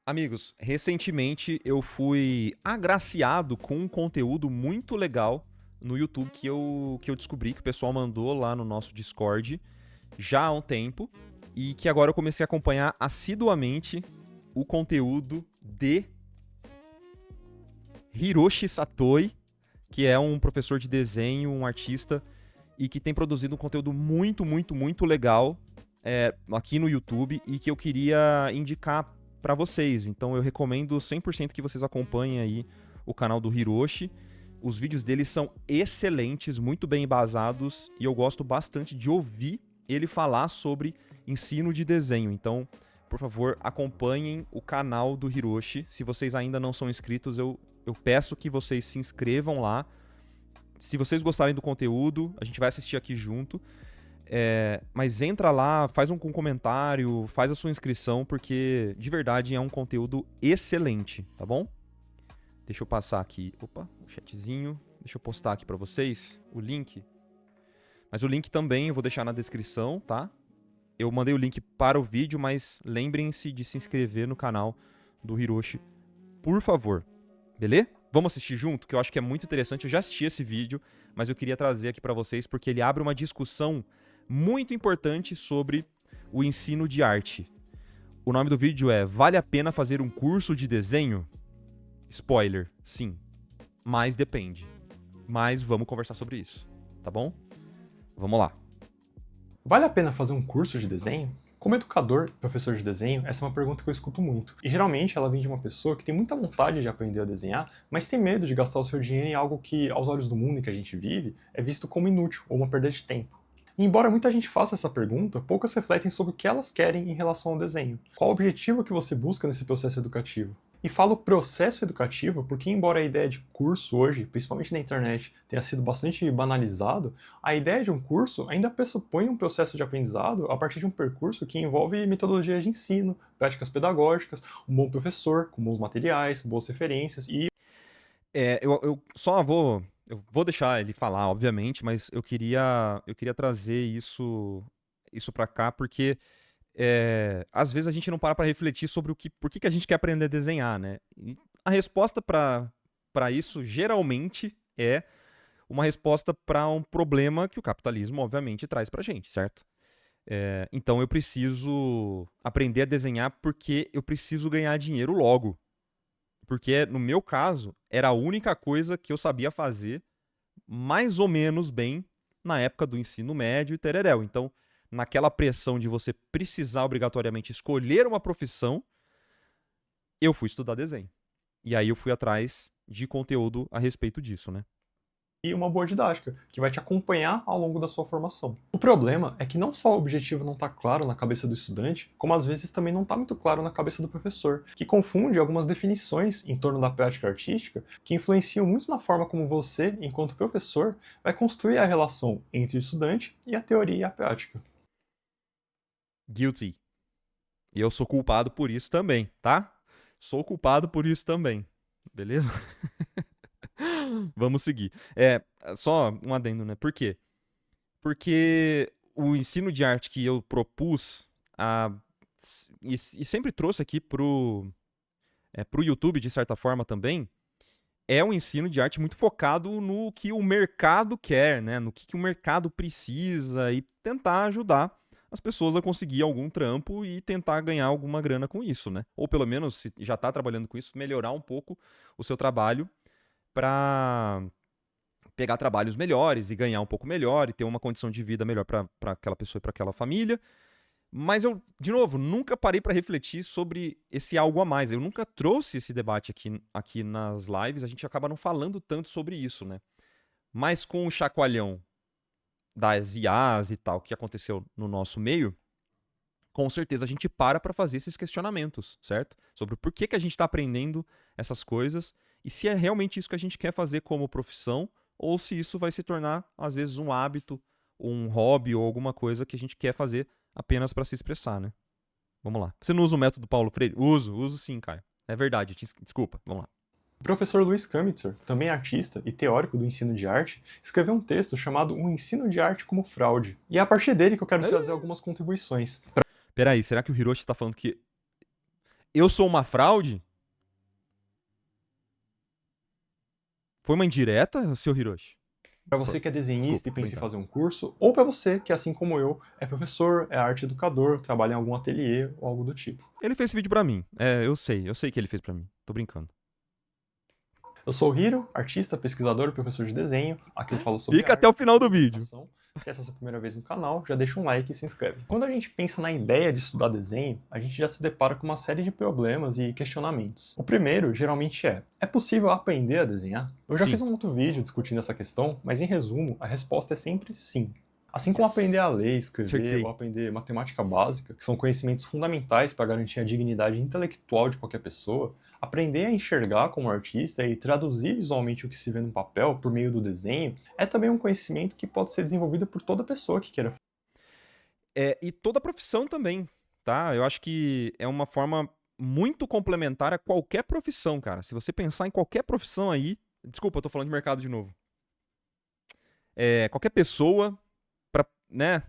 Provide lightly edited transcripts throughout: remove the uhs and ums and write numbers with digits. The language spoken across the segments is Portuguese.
Amigos, recentemente eu fui agraciado com um conteúdo muito legal no YouTube que eu descobri, que o pessoal mandou lá no nosso Discord já há um tempo e que agora eu comecei a acompanhar assiduamente o conteúdo de Hiroshi Satoi, que é um professor de desenho, um artista e que tem produzido um conteúdo muito, muito, muito legal aqui no YouTube e que eu queria indicar para vocês. Então eu recomendo 100% que vocês acompanhem aí o canal do Hiroshi. Os vídeos dele são excelentes, muito bem embasados e eu gosto bastante de ouvir ele falar sobre ensino de desenho. Então, por favor, acompanhem o canal do Hiroshi. Se vocês ainda não são inscritos, eu peço que vocês se inscrevam lá. Se vocês gostarem do conteúdo, a gente vai assistir aqui junto. Mas entra lá, faz um comentário, faz a sua inscrição, porque de verdade é um conteúdo excelente, tá bom? Deixa eu passar aqui, o chatzinho. Deixa eu postar aqui pra vocês o link. Mas o link também eu vou deixar na descrição, tá? Eu mandei o link para o vídeo, mas lembrem-se de se inscrever no canal do Hiroshi, por favor. Beleza? Vamos assistir junto, que eu acho que é muito interessante. Eu já assisti esse vídeo, mas eu queria trazer aqui pra vocês porque ele abre uma discussão muito importante sobre o ensino de arte. O nome do vídeo é Vale a pena fazer um curso de desenho? Spoiler, sim. Mas depende. Mas vamos conversar sobre isso, tá bom? Vamos lá. Vale a pena fazer um curso de desenho? Como educador e professor de desenho, essa é uma pergunta que eu escuto muito. E geralmente ela vem de uma pessoa que tem muita vontade de aprender a desenhar, mas tem medo de gastar o seu dinheiro em algo que, aos olhos do mundo em que a gente vive, é visto como inútil ou uma perda de tempo. E embora muita gente faça essa pergunta, poucas refletem sobre o que elas querem em relação ao desenho. Qual o objetivo que você busca nesse processo educativo? E falo processo educativo porque, embora a ideia de curso hoje, principalmente na internet, tenha sido bastante banalizado, a ideia de um curso ainda pressupõe um processo de aprendizado a partir de um percurso que envolve metodologias de ensino, práticas pedagógicas, um bom professor, com bons materiais, boas referências e Eu vou deixar ele falar, obviamente, mas eu queria trazer isso para cá porque às vezes a gente não para refletir sobre por que a gente quer aprender a desenhar, né? E a resposta para isso geralmente é uma resposta para um problema que o capitalismo, obviamente, traz pra gente, certo? Então eu preciso aprender a desenhar porque eu preciso ganhar dinheiro logo. Porque, no meu caso, era a única coisa que eu sabia fazer mais ou menos bem na época do ensino médio e tereréu. Então, naquela pressão de você precisar obrigatoriamente escolher uma profissão, eu fui estudar desenho. E aí eu fui atrás de conteúdo a respeito disso, né? uma boa didática, que vai te acompanhar ao longo da sua formação. O problema é que não só o objetivo não está claro na cabeça do estudante, como às vezes também não está muito claro na cabeça do professor, que confunde algumas definições em torno da prática artística que influenciam muito na forma como você, enquanto professor, vai construir a relação entre o estudante e a teoria e a prática. Guilty. E eu sou culpado por isso também, tá? Sou culpado por isso também. Beleza? Vamos seguir. Só um adendo, né? Por quê? Porque o ensino de arte que eu propus e sempre trouxe aqui pro YouTube, de certa forma também, é um ensino de arte muito focado no que o mercado quer, né? No que o mercado precisa e tentar ajudar as pessoas a conseguir algum trampo e tentar ganhar alguma grana com isso, né? Ou pelo menos, se já está trabalhando com isso, melhorar um pouco o seu trabalho para pegar trabalhos melhores e ganhar um pouco melhor e ter uma condição de vida melhor para aquela pessoa e para aquela família. Mas eu, de novo, nunca parei para refletir sobre esse algo a mais. Eu nunca trouxe esse debate aqui nas lives, a gente acaba não falando tanto sobre isso, né? Mas com o chacoalhão das IAs e tal que aconteceu no nosso meio, com certeza a gente para fazer esses questionamentos, certo? Sobre por que a gente está aprendendo essas coisas e se é realmente isso que a gente quer fazer como profissão ou se isso vai se tornar, às vezes, um hábito, um hobby ou alguma coisa que a gente quer fazer apenas para se expressar, né? Vamos lá. Você não usa o método Paulo Freire? Uso sim, Caio. É verdade, desculpa. Vamos lá. O professor Luiz Kamitzer, também artista e teórico do ensino de arte, escreveu um texto chamado O Ensino de Arte como Fraude. E é a partir dele que eu quero trazer algumas contribuições. Peraí, será que o Hiroshi tá falando que Eu sou uma fraude? Foi uma indireta, seu Hiroshi? Para você que é desenhista Desculpa, e pensa em brincando. fazer um curso, ou para você que, assim como eu, é professor, é arte educador, trabalha em algum ateliê ou algo do tipo. Ele fez esse vídeo pra mim. Eu sei que ele fez pra mim. Tô brincando. Eu sou o Hiro, artista, pesquisador e professor de desenho. Aqui eu falo sobre Fica arte, até o final do vídeo. educação. Se essa é a sua primeira vez no canal, já deixa um like e se inscreve. Quando a gente pensa na ideia de estudar desenho, a gente já se depara com uma série de problemas e questionamentos. O primeiro, geralmente é possível aprender a desenhar? Eu já Sim. fiz um outro vídeo discutindo essa questão, mas em resumo, a resposta é sempre sim. Assim como Yes. aprender a ler, escrever Acertei. ou aprender matemática básica, que são conhecimentos fundamentais para garantir a dignidade intelectual de qualquer pessoa, aprender a enxergar como artista e traduzir visualmente o que se vê no papel por meio do desenho é também um conhecimento que pode ser desenvolvido por toda pessoa que queira. E toda profissão também, tá? Eu acho que é uma forma muito complementar a qualquer profissão, cara. Se você pensar em qualquer profissão aí... Desculpa, eu tô falando de mercado de novo. Qualquer pessoa, né?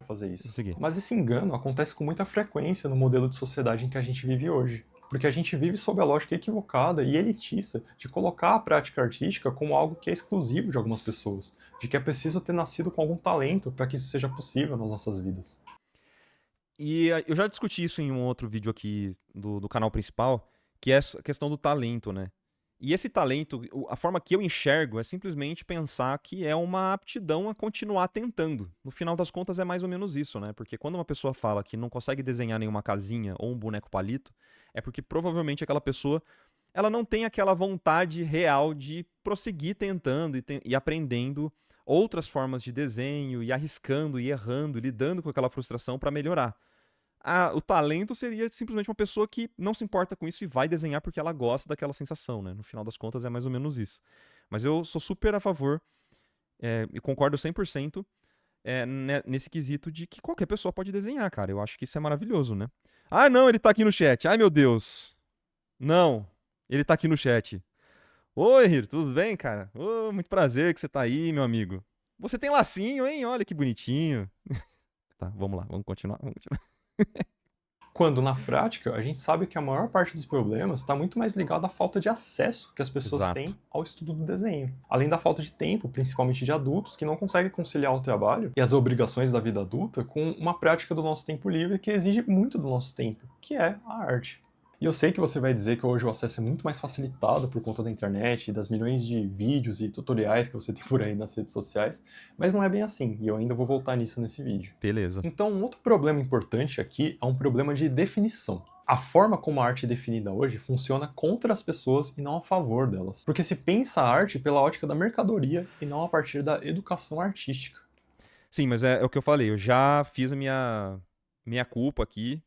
Fazer isso. Seguir. Mas esse engano acontece com muita frequência no modelo de sociedade em que a gente vive hoje. Porque a gente vive sob a lógica equivocada e elitista de colocar a prática artística como algo que é exclusivo de algumas pessoas, de que é preciso ter nascido com algum talento para que isso seja possível nas nossas vidas. E eu já discuti isso em um outro vídeo aqui do canal principal, que é essa questão do talento, né? E esse talento, a forma que eu enxergo é simplesmente pensar que é uma aptidão a continuar tentando. No final das contas é mais ou menos isso, né? Porque quando uma pessoa fala que não consegue desenhar nenhuma casinha ou um boneco palito, é porque provavelmente aquela pessoa ela não tem aquela vontade real de prosseguir tentando e aprendendo outras formas de desenho, e arriscando, e errando, e lidando com aquela frustração para melhorar. O talento seria simplesmente uma pessoa que não se importa com isso e vai desenhar porque ela gosta daquela sensação, né? No final das contas é mais ou menos isso. Mas eu sou super a favor, e concordo 100% nesse quesito de que qualquer pessoa pode desenhar, cara. Eu acho que isso é maravilhoso, né? Ah, não, ele tá aqui no chat. Ai, meu Deus. Não, ele tá aqui no chat. Oi, Hiro, tudo bem, cara? Muito prazer que você tá aí, meu amigo. Você tem lacinho, hein? Olha que bonitinho. Tá, vamos lá, vamos continuar. Quando, na prática, a gente sabe que a maior parte dos problemas está muito mais ligado à falta de acesso que as pessoas Exato. têm ao estudo do desenho. Além da falta de tempo, principalmente de adultos, que não conseguem conciliar o trabalho e as obrigações da vida adulta com uma prática do nosso tempo livre que exige muito do nosso tempo, que é a arte. E eu sei que você vai dizer que hoje o acesso é muito mais facilitado por conta da internet e das milhões de vídeos e tutoriais que você tem por aí nas redes sociais, mas não é bem assim, e eu ainda vou voltar nisso nesse vídeo. Beleza. Então, um outro problema importante aqui é um problema de definição. A forma como a arte é definida hoje funciona contra as pessoas e não a favor delas. Porque se pensa a arte pela ótica da mercadoria e não a partir da educação artística. Sim, mas é o que eu falei, eu já fiz a minha culpa aqui.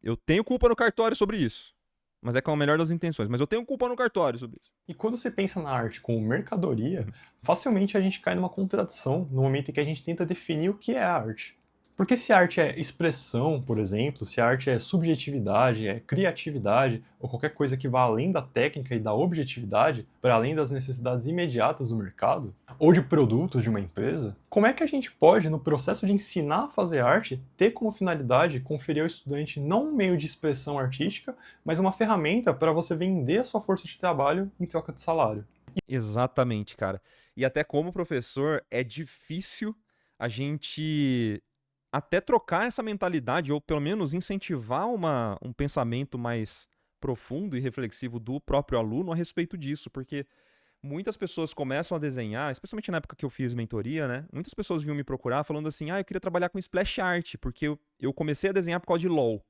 Eu tenho culpa no cartório sobre isso. Mas é com a melhor das intenções. Mas eu tenho culpa no cartório sobre isso. E quando você pensa na arte como mercadoria, facilmente a gente cai numa contradição no momento em que a gente tenta definir o que é a arte. Porque se a arte é expressão, por exemplo, se a arte é subjetividade, é criatividade, ou qualquer coisa que vá além da técnica e da objetividade, para além das necessidades imediatas do mercado, ou de produtos de uma empresa, como é que a gente pode, no processo de ensinar a fazer arte, ter como finalidade conferir ao estudante não um meio de expressão artística, mas uma ferramenta para você vender a sua força de trabalho em troca de salário? Exatamente, cara. E até como professor, é difícil a gente até trocar essa mentalidade, ou pelo menos incentivar um pensamento mais profundo e reflexivo do próprio aluno a respeito disso, porque muitas pessoas começam a desenhar, especialmente na época que eu fiz mentoria, né? Muitas pessoas vinham me procurar falando assim, eu queria trabalhar com splash art, porque eu comecei a desenhar por causa de LOL.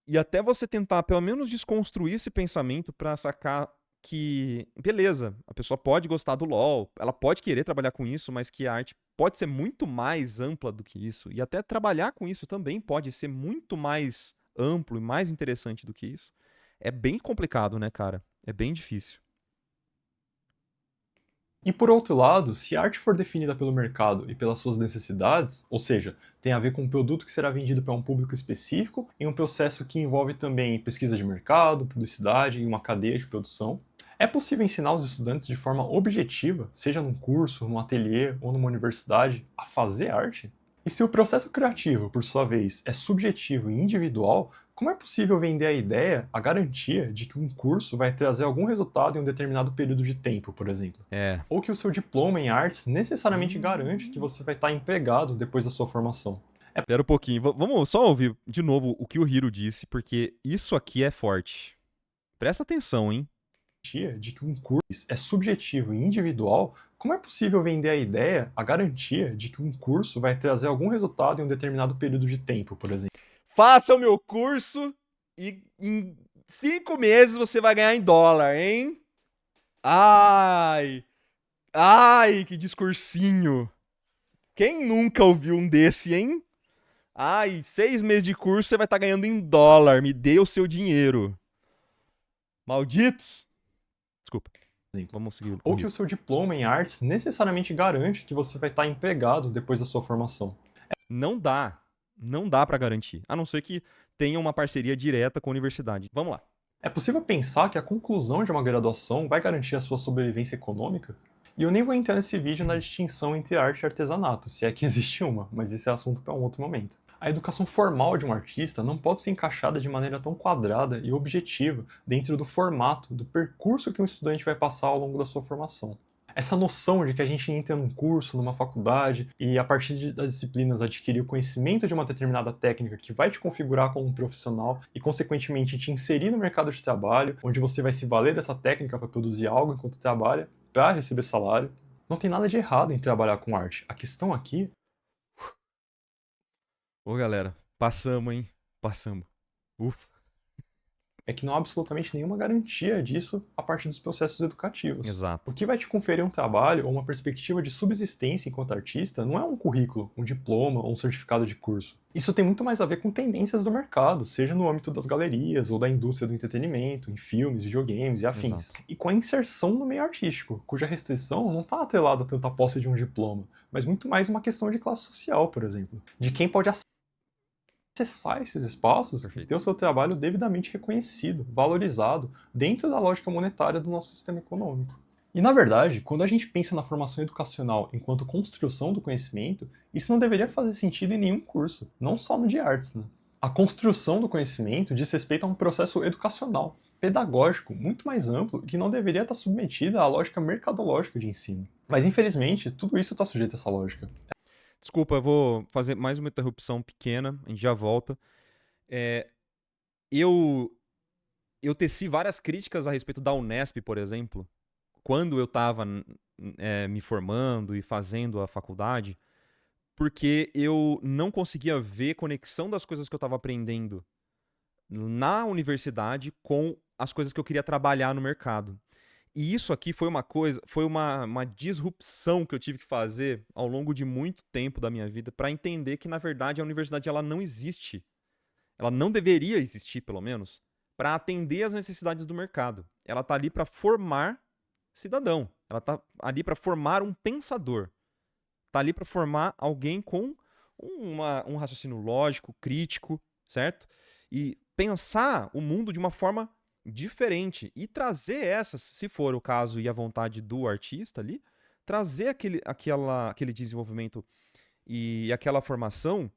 E até você tentar, pelo menos, desconstruir esse pensamento pra sacar que, beleza, a pessoa pode gostar do LoL, ela pode querer trabalhar com isso, mas que a arte pode ser muito mais ampla do que isso. E até trabalhar com isso também pode ser muito mais amplo e mais interessante do que isso. É bem complicado, né, cara? É bem difícil. E por outro lado, se a arte for definida pelo mercado e pelas suas necessidades, ou seja, tem a ver com um produto que será vendido para um público específico, em um processo que envolve também pesquisa de mercado, publicidade e uma cadeia de produção, é possível ensinar os estudantes de forma objetiva, seja num curso, num ateliê ou numa universidade, a fazer arte? E se o processo criativo, por sua vez, é subjetivo e individual, Como é possível vender a ideia, a garantia de que um curso vai trazer algum resultado em um determinado período de tempo, por exemplo? É. Ou que o seu diploma em artes necessariamente garante que você vai estar empregado depois da sua formação? Espera um pouquinho. Vamos só ouvir de novo o que o Hiro disse, porque isso aqui é forte. Presta atenção, hein? De que um curso é subjetivo e individual, como é possível vender a ideia, a garantia de que um curso vai trazer algum resultado em um determinado período de tempo, por exemplo? Faça o meu curso e em 5 meses você vai ganhar em dólar, hein? Ai! Ai, que discursinho! Quem nunca ouviu um desse, hein? Ai, 6 meses de curso você vai estar ganhando em dólar. Me dê o seu dinheiro. Malditos! Desculpa. Vamos seguir. Ou que o seu diploma em artes necessariamente garante que você vai estar empregado depois da sua formação. Não dá. Não dá pra garantir. A não ser que tenha uma parceria direta com a universidade. Vamos lá. É possível pensar que a conclusão de uma graduação vai garantir a sua sobrevivência econômica? E eu nem vou entrar nesse vídeo na distinção entre arte e artesanato, se é que existe uma, mas esse é assunto para um outro momento. A educação formal de um artista não pode ser encaixada de maneira tão quadrada e objetiva dentro do formato, do percurso que um estudante vai passar ao longo da sua formação. Essa noção de que a gente entra num curso, numa faculdade, e a partir das disciplinas adquirir o conhecimento de uma determinada técnica que vai te configurar como um profissional e, consequentemente, te inserir no mercado de trabalho, onde você vai se valer dessa técnica para produzir algo enquanto trabalha, para receber salário. Não tem nada de errado em trabalhar com arte. A questão aqui... Ô, galera, passamos, hein? Passamos. Ufa. é que não há absolutamente nenhuma garantia disso a partir dos processos educativos. Exato. O que vai te conferir um trabalho ou uma perspectiva de subsistência enquanto artista não é um currículo, um diploma ou um certificado de curso. Isso tem muito mais a ver com tendências do mercado, seja no âmbito das galerias ou da indústria do entretenimento, em filmes, videogames e afins. Exato. E com a inserção no meio artístico, cuja restrição não está atrelada tanto à posse de um diploma, mas muito mais uma questão de classe social, por exemplo. De quem pode acessar esses espaços e ter o seu trabalho devidamente reconhecido, valorizado, dentro da lógica monetária do nosso sistema econômico. E, na verdade, quando a gente pensa na formação educacional enquanto construção do conhecimento, isso não deveria fazer sentido em nenhum curso, não só no de artes, né? A construção do conhecimento diz respeito a um processo educacional, pedagógico, muito mais amplo e que não deveria estar submetida à lógica mercadológica de ensino. Mas, infelizmente, tudo isso está sujeito a essa lógica. Desculpa, eu vou fazer mais uma interrupção pequena, a gente já volta. Eu teci várias críticas a respeito da Unesp, por exemplo, quando eu estava me formando e fazendo a faculdade, porque eu não conseguia ver conexão das coisas que eu estava aprendendo na universidade com as coisas que eu queria trabalhar no mercado. E isso aqui foi uma disrupção que eu tive que fazer ao longo de muito tempo da minha vida para entender que, na verdade, a universidade ela não existe. Ela não deveria existir, pelo menos, para atender às necessidades do mercado. Ela está ali para formar cidadão. Ela está ali para formar um pensador. Está ali para formar alguém com um raciocínio lógico, crítico, certo? E pensar o mundo de uma forma diferente e trazer essas, se for o caso e a vontade do artista ali, trazer aquele desenvolvimento e aquela formação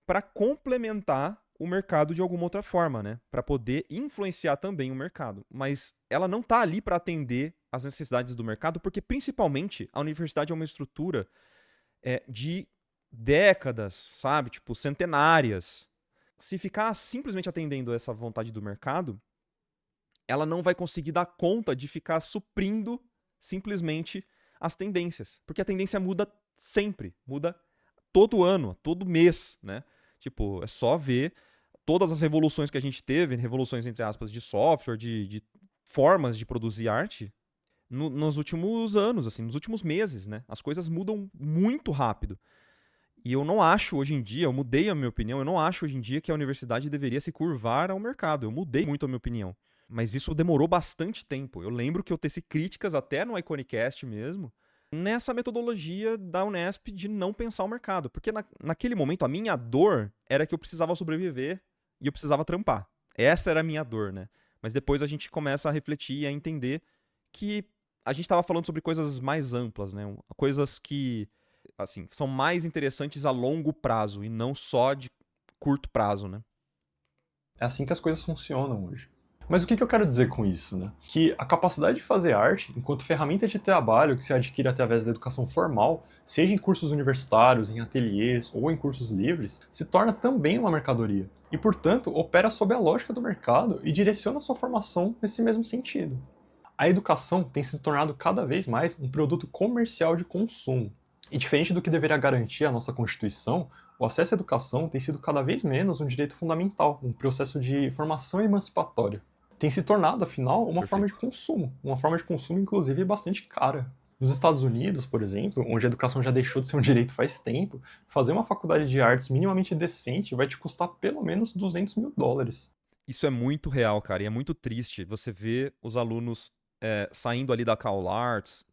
para complementar o mercado de alguma outra forma, né? Para poder influenciar também o mercado. Mas ela não está ali para atender às necessidades do mercado, porque principalmente a universidade é uma estrutura de décadas, sabe? Tipo, centenárias. Se ficar simplesmente atendendo essa vontade do mercado, ela não vai conseguir dar conta de ficar suprindo simplesmente as tendências. Porque a tendência muda sempre, muda todo ano, todo mês, né? Tipo, é só ver todas as revoluções que a gente teve, revoluções entre aspas de software, de formas de produzir arte, nos últimos anos, assim, nos últimos meses, né? As coisas mudam muito rápido. E eu não acho hoje em dia, eu mudei a minha opinião, eu não acho hoje em dia que a universidade deveria se curvar ao mercado. Eu mudei muito a minha opinião. Mas isso demorou bastante tempo. Eu lembro que eu teci críticas até no Iconicast mesmo, nessa metodologia da Unesp de não pensar o mercado. Porque naquele momento a minha dor era que eu precisava sobreviver e eu precisava trampar. Essa era a minha dor, né? Mas depois a gente começa a refletir e a entender que a gente estava falando sobre coisas mais amplas, né? Coisas que, assim, são mais interessantes a longo prazo e não só de curto prazo, né? É assim que as coisas funcionam hoje. Mas o que eu quero dizer com isso, né? Que a capacidade de fazer arte, enquanto ferramenta de trabalho que se adquire através da educação formal, seja em cursos universitários, em ateliês ou em cursos livres, se torna também uma mercadoria. E, portanto, opera sob a lógica do mercado e direciona sua formação nesse mesmo sentido. A educação tem se tornado cada vez mais um produto comercial de consumo. E diferente do que deveria garantir a nossa Constituição, o acesso à educação tem sido cada vez menos um direito fundamental, um processo de formação emancipatória. Tem se tornado, afinal, uma forma de consumo, uma forma de consumo, inclusive, bastante cara. Nos Estados Unidos, por exemplo, onde a educação já deixou de ser um direito faz tempo, fazer uma faculdade de artes minimamente decente vai te custar pelo menos $200.000. Isso é muito real, cara, e é muito triste. Você vê os alunos saindo ali da Cal Arts,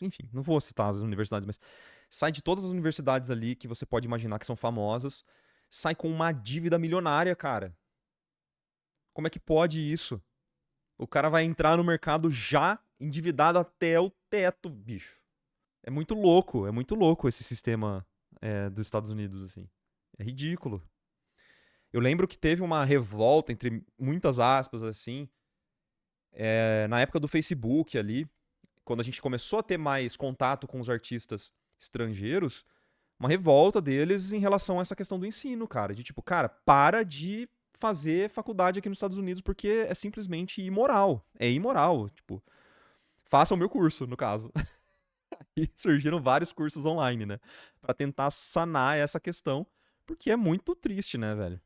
enfim, não vou citar as universidades, mas sai de todas as universidades ali que você pode imaginar que são famosas, sai com uma dívida milionária, cara. Como é que pode isso? O cara vai entrar no mercado já endividado até o teto, bicho. É muito louco esse sistema dos Estados Unidos, assim. É ridículo. Eu lembro que teve uma revolta, entre muitas aspas, assim, na época do Facebook ali, quando a gente começou a ter mais contato com os artistas estrangeiros, uma revolta deles em relação a essa questão do ensino, cara. De tipo, cara, para de fazer faculdade aqui nos Estados Unidos porque é simplesmente imoral. É imoral. Tipo, faça o meu curso, no caso. E surgiram vários cursos online, né? Pra tentar sanar essa questão, porque é muito triste, né, velho?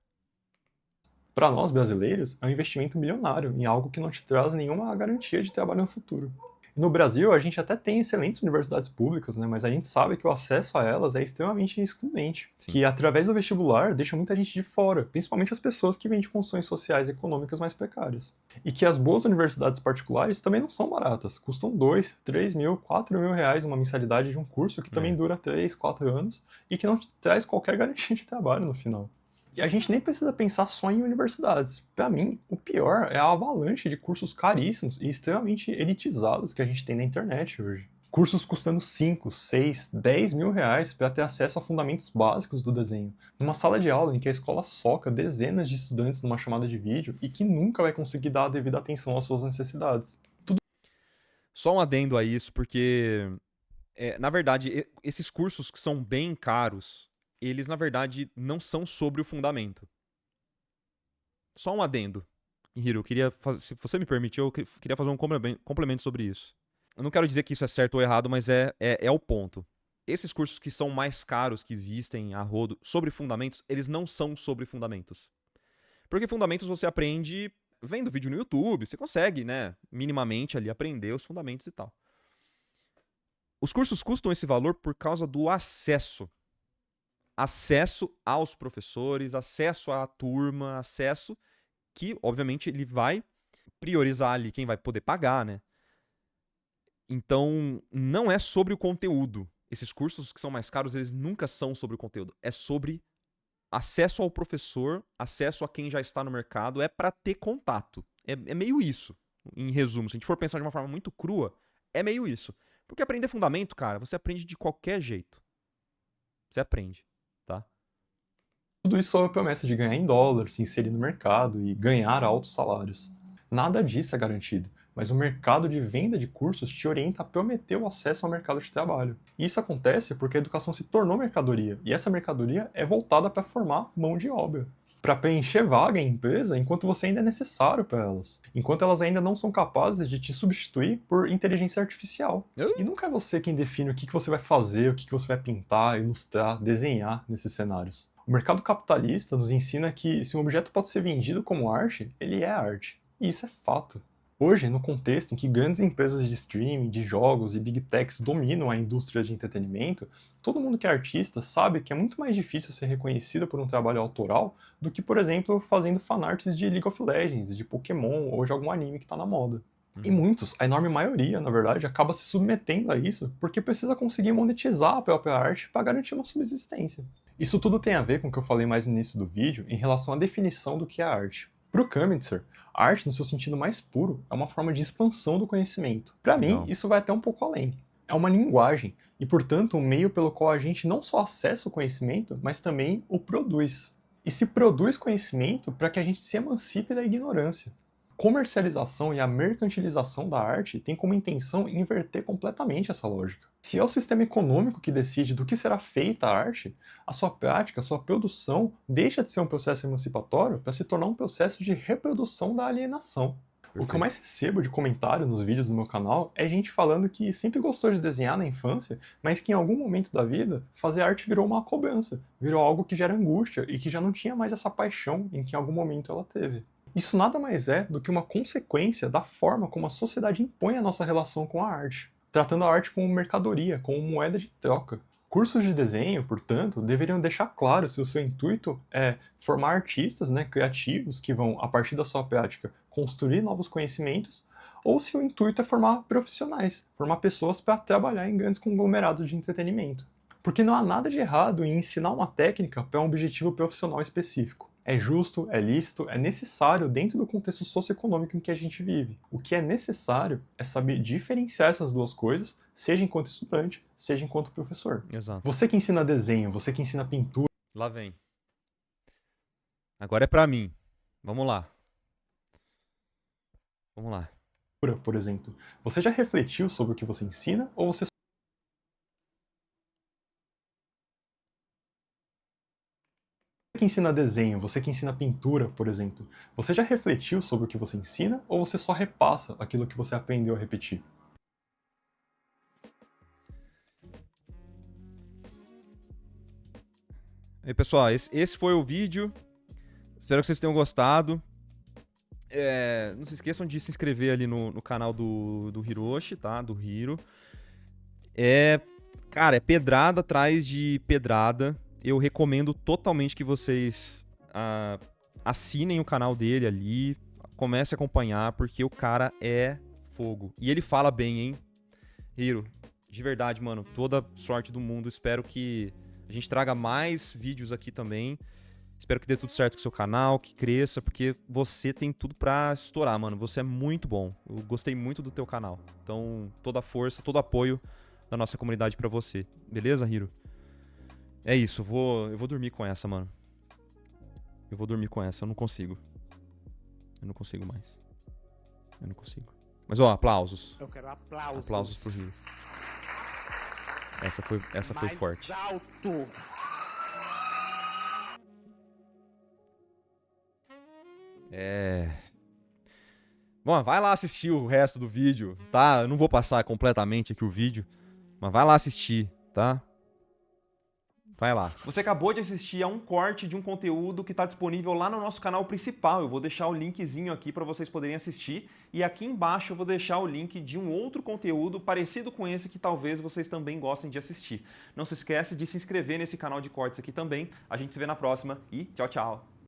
Para nós brasileiros, é um investimento milionário em algo que não te traz nenhuma garantia de trabalho no futuro. E no Brasil, a gente até tem excelentes universidades públicas, né, mas a gente sabe que o acesso a elas é extremamente excludente, Sim. que através do vestibular deixa muita gente de fora, principalmente as pessoas que vêm de condições sociais e econômicas mais precárias. E que as boas universidades particulares também não são baratas, custam 2, 3 mil, 4 mil reais uma mensalidade de um curso que também dura 3, 4 anos e que não te traz qualquer garantia de trabalho no final. E a gente nem precisa pensar só em universidades. Para mim, o pior é a avalanche de cursos caríssimos e extremamente elitizados que a gente tem na internet hoje. Cursos custando 5, 6, 10 mil reais para ter acesso a fundamentos básicos do desenho. Numa sala de aula em que a escola soca dezenas de estudantes numa chamada de vídeo e que nunca vai conseguir dar a devida atenção às suas necessidades. Só um adendo a isso, porque, na verdade, esses cursos que são bem caros, eles, na verdade, não são sobre o fundamento. Só um adendo. Hiro, se você me permitir, eu queria fazer um complemento sobre isso. Eu não quero dizer que isso é certo ou errado, mas é o ponto. Esses cursos que são mais caros que existem a rodo sobre fundamentos, eles não são sobre fundamentos. Porque fundamentos você aprende vendo vídeo no YouTube, você consegue, né, minimamente ali aprender os fundamentos e tal. Os cursos custam esse valor por causa do acesso. Acesso aos professores, acesso à turma, acesso que, obviamente, ele vai priorizar ali quem vai poder pagar, né? Então, não é sobre o conteúdo. Esses cursos que são mais caros, eles nunca são sobre o conteúdo. É sobre acesso ao professor, acesso a quem já está no mercado, é para ter contato. É meio isso, em resumo. Se a gente for pensar de uma forma muito crua, é meio isso. Porque aprender fundamento, cara, você aprende de qualquer jeito. Você aprende, tá? Tudo isso sob a promessa de ganhar em dólar, se inserir no mercado e ganhar altos salários. Nada disso é garantido, mas o mercado de venda de cursos te orienta a prometer o acesso ao mercado de trabalho. E isso acontece porque a educação se tornou mercadoria, e essa mercadoria é voltada para formar mão de obra, para preencher vaga em empresa enquanto você ainda é necessário para elas, enquanto elas ainda não são capazes de te substituir por inteligência artificial. E nunca é você quem define o que você vai fazer, o que você vai pintar, ilustrar, desenhar nesses cenários. O mercado capitalista nos ensina que se um objeto pode ser vendido como arte, ele é arte. E isso é fato. Hoje, no contexto em que grandes empresas de streaming, de jogos e big techs dominam a indústria de entretenimento, todo mundo que é artista sabe que é muito mais difícil ser reconhecido por um trabalho autoral do que, por exemplo, fazendo fanarts de League of Legends, de Pokémon ou de algum anime que está na moda. E muitos, a enorme maioria, na verdade, acaba se submetendo a isso porque precisa conseguir monetizar a própria arte para garantir uma subsistência. Isso tudo tem a ver com o que eu falei mais no início do vídeo em relação à definição do que é arte. Para o Kamentzer, a arte, no seu sentido mais puro, é uma forma de expansão do conhecimento. Para mim, isso vai até um pouco além. É uma linguagem e, portanto, um meio pelo qual a gente não só acessa o conhecimento, mas também o produz. e se produz conhecimento para que a gente se emancipe da ignorância. Comercialização e a mercantilização da arte tem como intenção inverter completamente essa lógica. Se é o sistema econômico que decide do que será feita a arte, a sua prática, a sua produção deixa de ser um processo emancipatório para se tornar um processo de reprodução da alienação. O que eu mais recebo de comentário nos vídeos do meu canal é gente falando que sempre gostou de desenhar na infância, mas que em algum momento da vida fazer arte virou uma cobrança, virou algo que gera angústia e que já não tinha mais essa paixão em que em algum momento ela teve. Isso nada mais é do que uma consequência da forma como a sociedade impõe a nossa relação com a arte, tratando a arte como mercadoria, como moeda de troca. Cursos de desenho, portanto, deveriam deixar claro se o seu intuito é formar artistas, criativos que vão, a partir da sua prática, construir novos conhecimentos, ou se o intuito é formar profissionais, formar pessoas para trabalhar em grandes conglomerados de entretenimento. Porque não há nada de errado em ensinar uma técnica para um objetivo profissional específico. É justo, é lícito, é necessário dentro do contexto socioeconômico em que a gente vive. O que é necessário é saber diferenciar essas duas coisas, seja enquanto estudante, seja enquanto professor. Exato. Você que ensina desenho, você que ensina pintura... Lá vem. Agora é pra mim. Vamos lá. Vamos lá. Por exemplo, você já refletiu sobre o que você ensina ou você que ensina desenho, você que ensina pintura, por exemplo, você já refletiu sobre o que você ensina ou você só repassa aquilo que você aprendeu a repetir? E aí, pessoal, esse foi o vídeo. Espero que vocês tenham gostado. Não se esqueçam de se inscrever ali no canal do Hiroshi, tá? Do Hiro. Cara, é pedrada atrás de pedrada. Eu recomendo totalmente que vocês assinem o canal dele ali, comecem a acompanhar, porque o cara é fogo. E ele fala bem, hein? Hiro, de verdade, mano, toda sorte do mundo. Espero que a gente traga mais vídeos aqui também. Espero que dê tudo certo com o seu canal, que cresça, porque você tem tudo pra estourar, mano. Você é muito bom. Eu gostei muito do teu canal. Então, toda a força, todo apoio da nossa comunidade pra você. Beleza, Hiro? É isso, eu vou dormir com essa, mano. Eu vou dormir com essa, eu não consigo. Eu não consigo mais. Eu não consigo. Mas, ó, aplausos. Eu quero aplausos. Aplausos pro Hiro. Essa foi forte. Alto. Bom, vai lá assistir o resto do vídeo, tá? Eu não vou passar completamente aqui o vídeo, mas vai lá assistir, tá? Vai lá. Você acabou de assistir a um corte de um conteúdo que está disponível lá no nosso canal principal. Eu vou deixar o linkzinho aqui para vocês poderem assistir. E aqui embaixo eu vou deixar o link de um outro conteúdo parecido com esse que talvez vocês também gostem de assistir. Não se esquece de se inscrever nesse canal de cortes aqui também. A gente se vê na próxima e tchau, tchau!